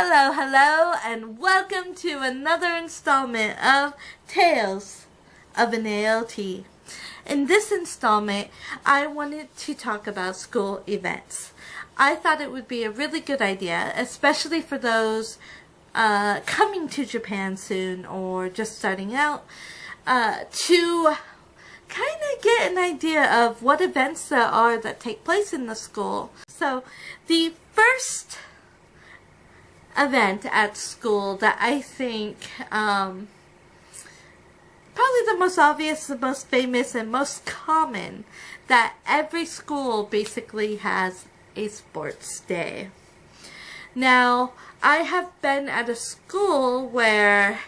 Hello, hello, and welcome to another installment of Tales of an ALT. In this installment, I wanted to talk about school events. I thought it would be a really good idea, especially for those coming to Japan soon or just starting out, to kind of get an idea of what events there are that take place in the school. So, the first event at school that I think probably the most obvious, the most famous, and most common, that every school basically has a sports day. Now, I have been at a school where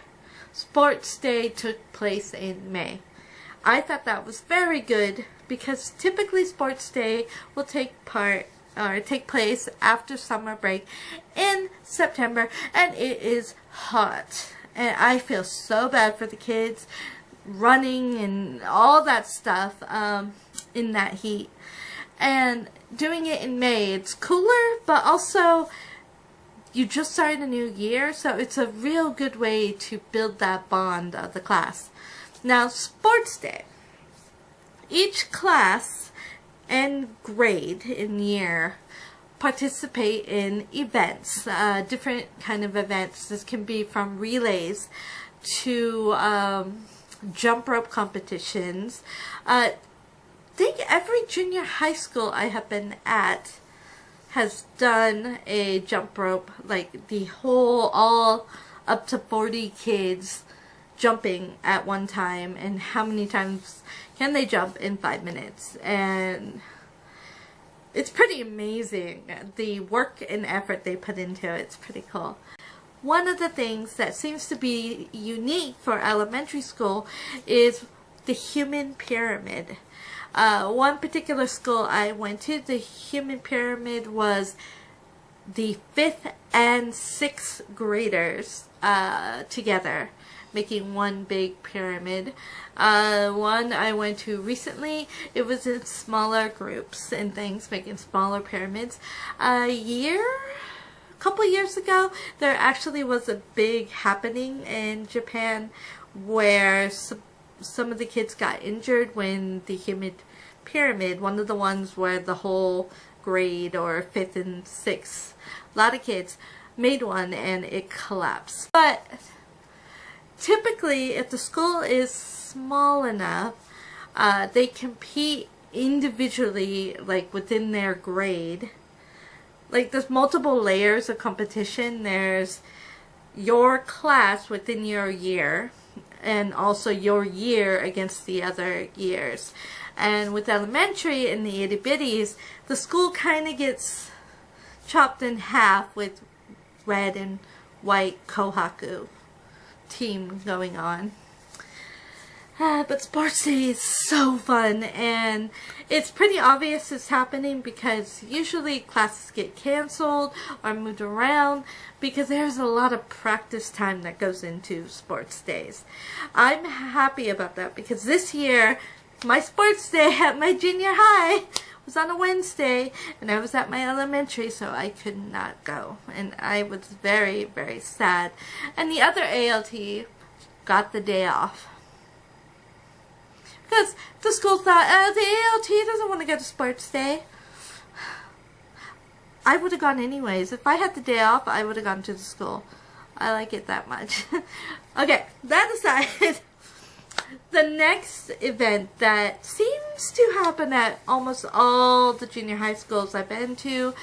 sports day took place in May. I thought that was very good because typically sports day will take place after summer break in September, and it is hot. And I feel so bad for the kids running and all that stuff in that heat. And doing it in May, it's cooler, but also you just started a new year, so it's a real good way to build that bond of the class. Now, sports day. Each class and grade in year participate in events, different kind of events. This can be from relays to jump rope competitions. I think every junior high school I have been at has done a jump rope, like the whole, all up to 40 kids jumping at one time, and how many times can they jump in 5 minutes. And it's pretty amazing, the work and effort they put into it. It's pretty cool. One of the things that seems to be unique for elementary school is the human pyramid. One particular school I went to, the human pyramid was the 5th and 6th graders together, making one big pyramid. One I went to recently, it was in smaller groups and things, making smaller pyramids. A couple years ago, there actually was a big happening in Japan where some of the kids got injured when the human pyramid, one of the ones where the whole grade, or 5th and 6th, a lot of kids made one and it collapsed. But typically, if the school is small enough, they compete individually, like within their grade. Like, there's multiple layers of competition. There's your class within your year, and also your year against the other years. And with elementary and the itty bitties, the school kind of gets chopped in half with red and white Kohaku team going on. But sports day is so fun, and it's pretty obvious it's happening because usually classes get canceled or moved around because there's a lot of practice time that goes into sports days. I'm happy about that because this year my sports day at my junior high was on a Wednesday, and I was at my elementary, so I could not go, and I was very, very sad. And the other ALT got the day off because the school thought, the ALT doesn't want to go to sports day. I would have gone anyways. If I had the day off, I would have gone to the school. I like it that much. Okay, that aside, the next event that seems to happen at almost all the junior high schools I've been to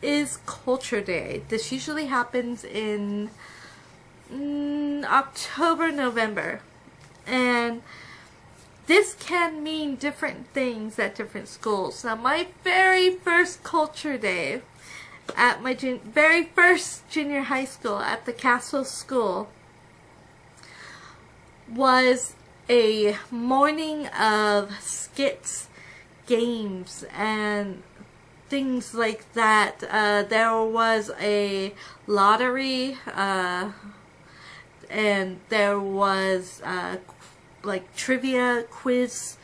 is Culture Day. This usually happens in October, November. And this can mean different things at different schools. Now, my very first Culture Day at my very first junior high school at the Castle School was a morning of skits, games, and things like that. There was a lottery, and there was like trivia quiz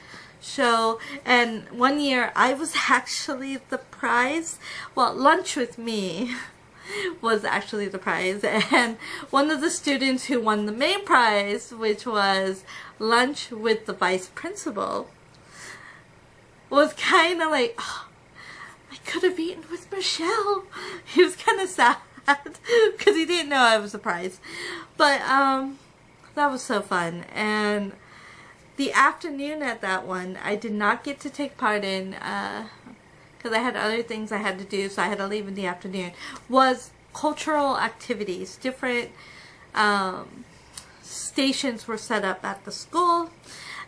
show, and one year I was actually the prize. Well, lunch with me was actually the prize. And one of the students who won the main prize, which was lunch with the vice principal, was kind of like, oh, I could have eaten with Michelle. He was kind of sad because he didn't know I was a prize. But that was so fun. And the afternoon at that one, I did not get to take part in because I had other things I had to do, so I had to leave in the afternoon, was cultural activities. Different stations were set up at the school,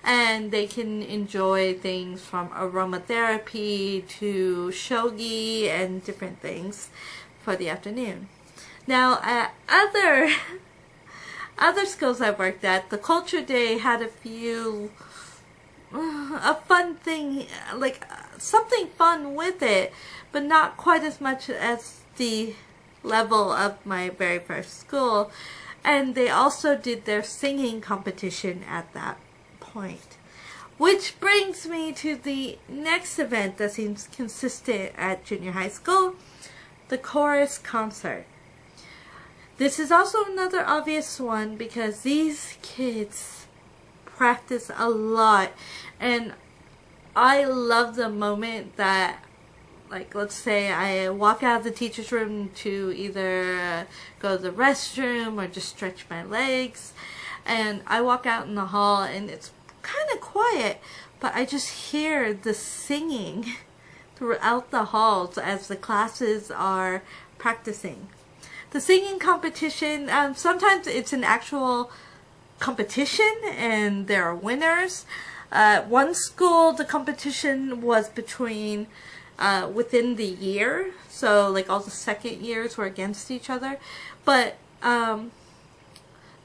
and they can enjoy things from aromatherapy to shogi and different things for the afternoon. Now, at other schools I worked at, the culture day had a few a fun thing, like something fun with it, but not quite as much as the level of my very first school. And they also did their singing competition at that point. Which brings me to the next event that seems consistent at junior high school, the chorus concert. This is also another obvious one because these kids practice a lot, and I love the moment that, like, let's say I walk out of the teacher's room to either go to the restroom or just stretch my legs, and I walk out in the hall and it's kind of quiet, but I just hear the singing throughout the halls as the classes are practicing. The singing competition, sometimes it's an actual competition and there are winners. One school, the competition was between within the year, so like all the second years were against each other, but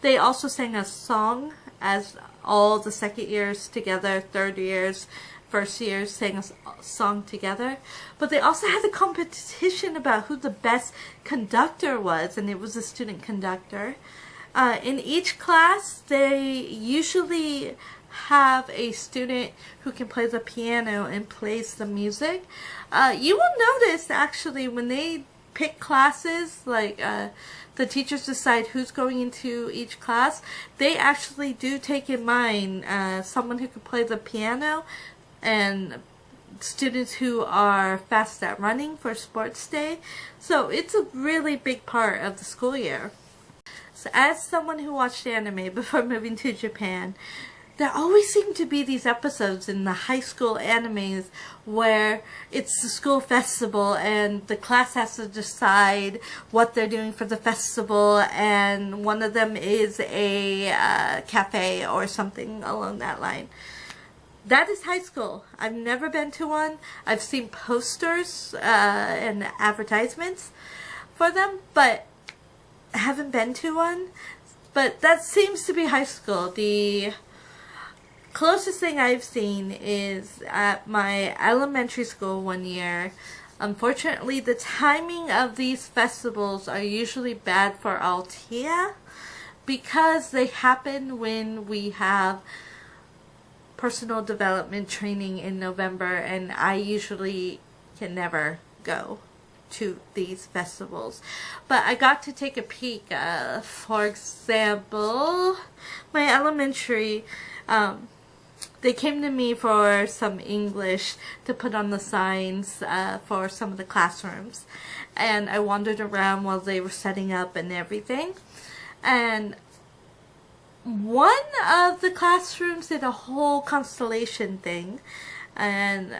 they also sang a song as all the second years together, third years, first years sang a song together. But they also had a competition about who the best conductor was, and it was a student conductor. In each class, they usually have a student who can play the piano and plays the music. You will notice actually when they pick classes, like the teachers decide who's going into each class, they actually do take in mind someone who can play the piano and students who are fast at running for sports day. So it's a really big part of the school year. So as someone who watched anime before moving to Japan, there always seem to be these episodes in the high school animes where it's the school festival and the class has to decide what they're doing for the festival, and one of them is a cafe or something along that line. That is high school. I've never been to one. I've seen posters and advertisements for them, but I haven't been to one. But that seems to be high school. The closest thing I've seen is at my elementary school one year. Unfortunately, the timing of these festivals are usually bad for Altea because they happen when we have personal development training in November, and I usually can never go to these festivals. But I got to take a peek. For example, my elementary, they came to me for some English to put on the signs for some of the classrooms, and I wandered around while they were setting up and everything, and one of the classrooms did a whole constellation thing, and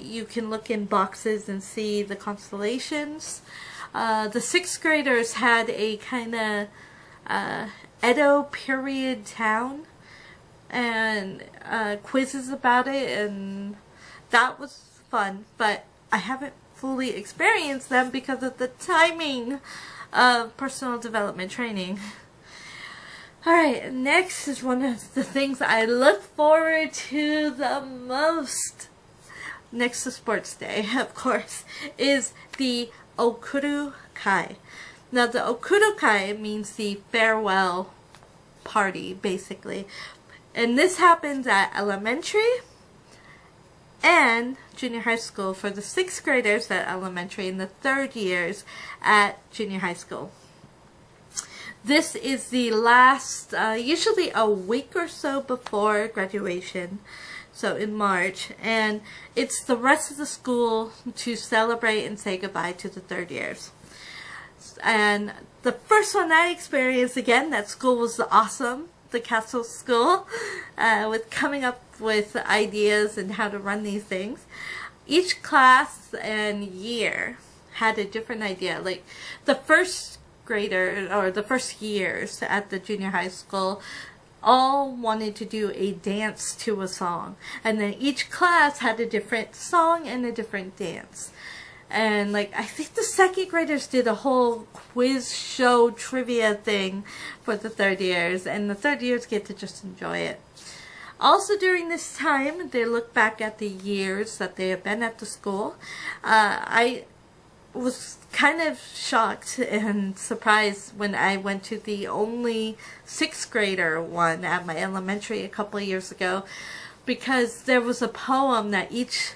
you can look in boxes and see the constellations. The sixth graders had a kind of Edo period town and quizzes about it, and that was fun, but I haven't fully experienced them because of the timing of personal development training. Alright, next is one of the things I look forward to the most, next to sports day, of course, is the Okuru Kai. Now, the Okuru Kai means the farewell party, basically. And this happens at elementary and attend junior high school for the 6th graders at elementary and the 3rd years at junior high school. This is the last, usually a week or so before graduation, so in March, and it's the rest of the school to celebrate and say goodbye to the 3rd years. And the first one I experienced, again, that school was awesome, the Castle School, with coming up with ideas and how to run these things. Each class and year had a different idea. Like the first grader, or the first years at the junior high school, all wanted to do a dance to a song. And then each class had a different song and a different dance. And like, I think the 2nd graders did a whole quiz show trivia thing for the 3rd years, and the 3rd years get to just enjoy it. Also during this time, they look back at the years that they have been at the school. I was kind of shocked and surprised when I went to the only 6th grader one at my elementary a couple of years ago, because there was a poem that each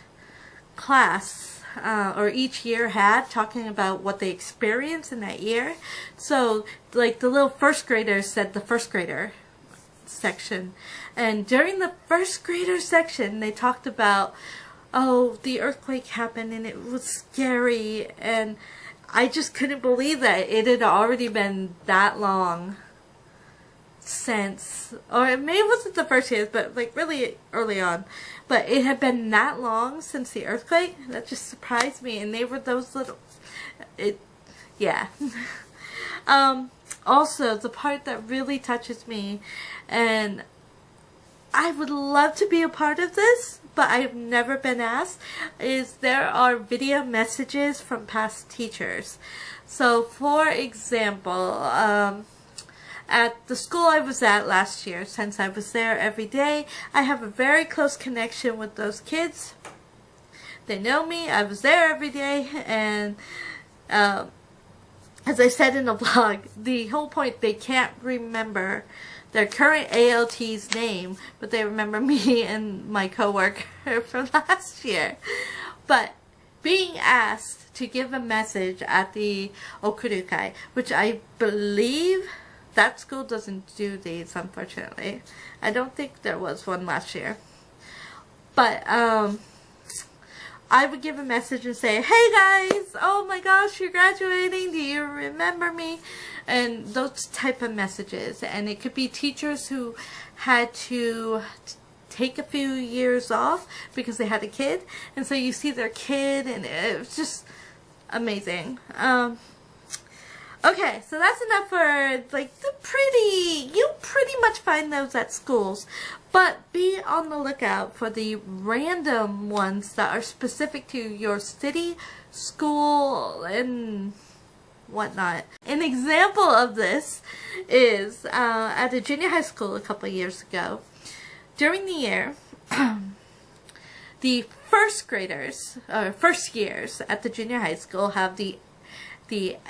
class or each year had, talking about what they experienced in that year. So like the little 1st graders said the 1st grader section, and during the 1st grader section they talked about, oh, the earthquake happened and it was scary, and I just couldn't believe that it had already been that long since, or maybe it wasn't the 1st years, but like really early on, but it had been that long since the earthquake. That just surprised me, and they were those little, yeah. Also, the part that really touches me, and I would love to be a part of this, but I've never been asked, is there are video messages from past teachers. So for example, at the school I was at last year, since I was there every day, I have a very close connection with those kids. They know me, I was there every day, and as I said in the blog, the whole point, they can't remember their current ALT's name, but they remember me and my coworker from last year. But being asked to give a message at the Okurukai, which I believe that school doesn't do these, unfortunately. I don't think there was one last year. But I would give a message and say, hey guys, oh my gosh, you're graduating, do you remember me? And those type of messages. And it could be teachers who had to take a few years off because they had a kid, and so you see their kid, and it was just amazing. Okay, so that's enough for like you pretty much find those at schools, but be on the lookout for the random ones that are specific to your city, school, and whatnot. An example of this is at a junior high school a couple of years ago. During the year, the 1st graders, or 1st years at the junior high school have the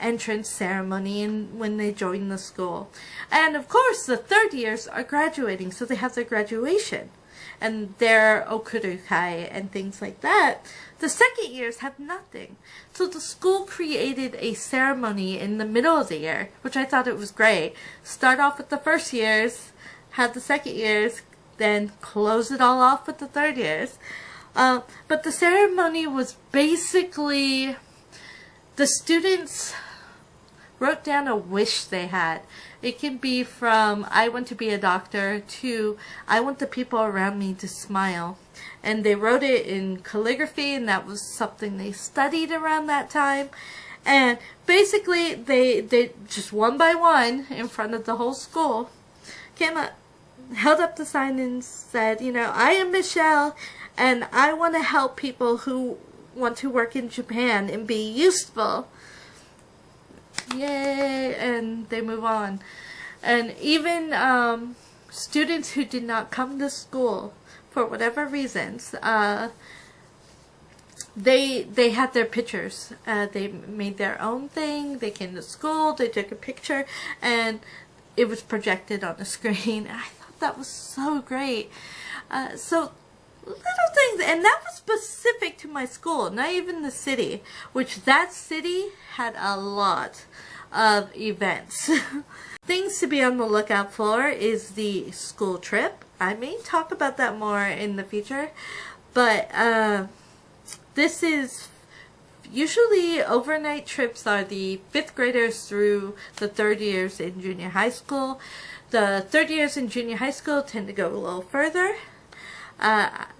entrance ceremony and when they join the school. And of course the 3rd years are graduating, so they have their graduation and their okurukai and things like that. The 2nd years have nothing. So the school created a ceremony in the middle of the year, which I thought it was great. Start off with the 1st years, have the 2nd years, then close it all off with the 3rd years. But the ceremony was basically, the students wrote down a wish they had. It can be from, I want to be a doctor, to, I want the people around me to smile. And they wrote it in calligraphy, and that was something they studied around that time. And basically, they just one by one, in front of the whole school, came up, held up the sign and said, you know, I am Michelle, and I want to help people who want to work in Japan and be useful. Yay! And they move on. And even students who did not come to school for whatever reasons, they had their pictures. They made their own thing. They came to school. They took a picture, and it was projected on the screen. I thought that was so great. So little things, and that was specific to my school, not even the city, which that city had a lot of events. Things to be on the lookout for is the school trip. I may talk about that more in the future, but this is usually overnight trips are the 5th graders through the 3rd years in junior high school. The 3rd years in junior high school tend to go a little further.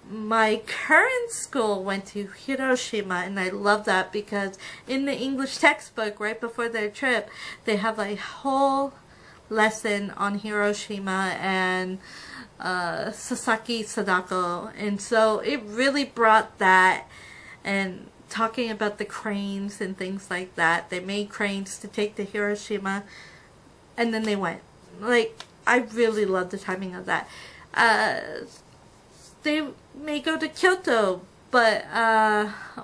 My current school went to Hiroshima, and I love that because in the English textbook right before their trip, they have a whole lesson on Hiroshima and Sasaki Sadako, and so it really brought that, and talking about the cranes and things like that. They made cranes to take to Hiroshima, and then they went. Like, I really love the timing of that. They may go to Kyoto, but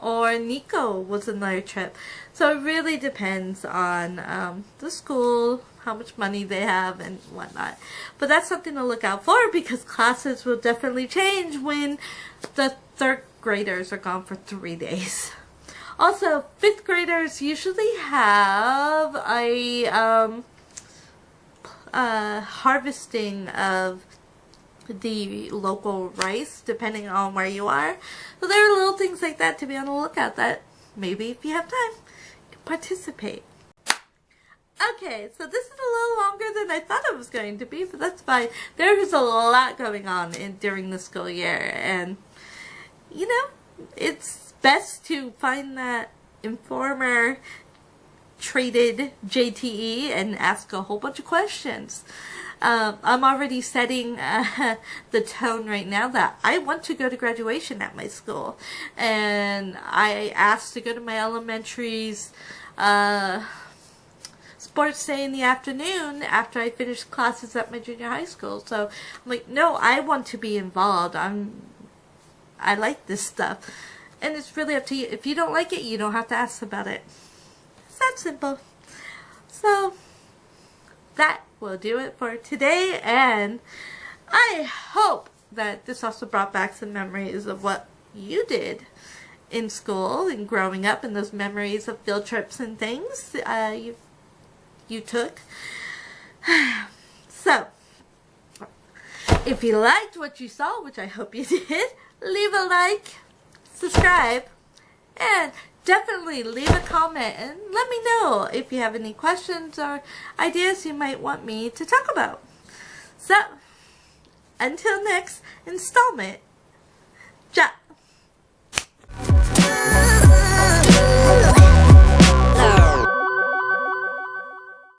or Nikko was another trip. So it really depends on the school, how much money they have, and whatnot. But that's something to look out for, because classes will definitely change when the 3rd graders are gone for 3 days. Also, 5th graders usually have a harvesting of the local rice, depending on where you are. So there are little things like that to be on the lookout that maybe if you have time, you can participate. Okay, so this is a little longer than I thought it was going to be, but that's fine. There is a lot going on during the school year, and you know, it's best to find that informer traded JTE and ask a whole bunch of questions. I'm already setting the tone right now that I want to go to graduation at my school, and I asked to go to my elementary's sports day in the afternoon after I finished classes at my junior high school. So I'm like, no, I want to be involved. I like this stuff, and it's really up to you. If you don't like it, you don't have to ask about it. It's that simple. So that will do it for today, and I hope that this also brought back some memories of what you did in school and growing up, and those memories of field trips and things you took. So, if you liked what you saw, which I hope you did, leave a like, subscribe, and definitely leave a comment and let me know if you have any questions or ideas you might want me to talk about. So, until next installment, ciao!